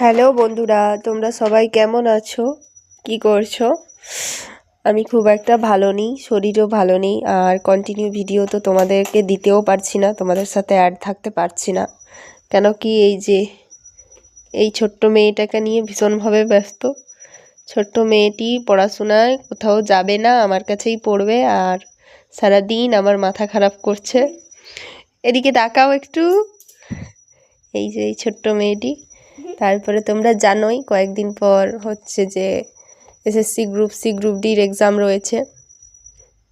Hello বন্ধুরা, তোমরা সবাই কেমন আছো? কি করছো? আমি খুব একটা ভালো নেই, শরীরও ভালো নেই, আর কন্টিনিউ ভিডিও তো তোমাদেরকে দিতেও পারছি না, তোমাদের সাথে অ্যাড থাকতে পারছি না। কেন কি এই ছোট্ট মেয়েটাকে নিয়ে ভীষণভাবে ব্যস্ত। ছোট্ট মেয়েটি পড়াশোনায় কোথাও যাবে না, আমার কাছেই পড়বে, আর সারাদিন আমার মাথা খারাপ করছে। এদিকে তাকাও একটু। এই ছোট্ট মেয়েটি। তারপরে তোমরা জানোই কয়েকদিন পর হচ্ছে যে এসএসসি গ্রুপ সি গ্রুপ ডির এক্সাম রয়েছে।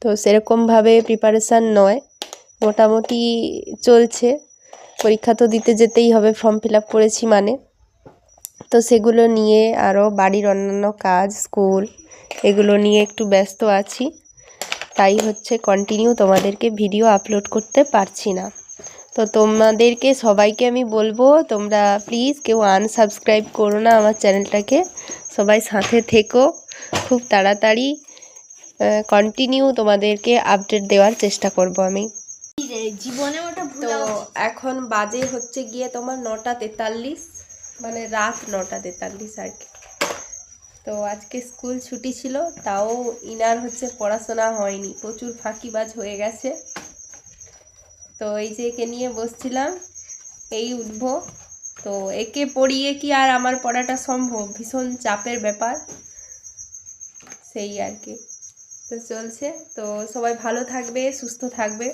তো সেরকমভাবে প্রিপারেশান নয়, মোটামুটি চলছে। পরীক্ষা তো দিতে যেতেই হবে, ফর্ম ফিল আপ করেছি মানে। তো সেগুলো নিয়ে আরও বাড়ির অন্যান্য কাজ, স্কুল, এগুলো নিয়ে একটু ব্যস্ত আছি। তাই হচ্ছে কন্টিনিউ তোমাদেরকে ভিডিও আপলোড করতে পারছি না। তো তোমাদেরকে সবাইকে আমি বলবো, তোমরা প্লিজ কেউ আনসাবস্ক্রাইব করো না আমার চ্যানেলটাকে, সবাই সাথে থেকো। খুব তাড়াতাড়ি কন্টিনিউ তোমাদেরকে আপডেট দেওয়ার চেষ্টা করব আমি। তো এখন বাজে হচ্ছে গিয়ে তোমার 9:43, মানে রাত 9:43 আর কি। তো আজকে স্কুল ছুটি ছিল, তাও ইনার হচ্ছে পড়াশোনা হয়নি, প্রচুর ফাঁকিবাজ হয়ে গেছে। তো এই যে একে নিয়ে বসছিলাম, এই উঠবো। তো একে পড়িয়ে কি আর আমার পড়াটা সম্ভব? ভীষণ চাপের ব্যাপার, সেই আর কি। তো চলছে। তো সবাই ভালো থাকবে, সুস্থ থাকবে।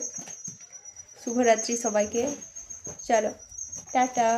শুভরাত্রি সবাইকে। চলো, টাটা।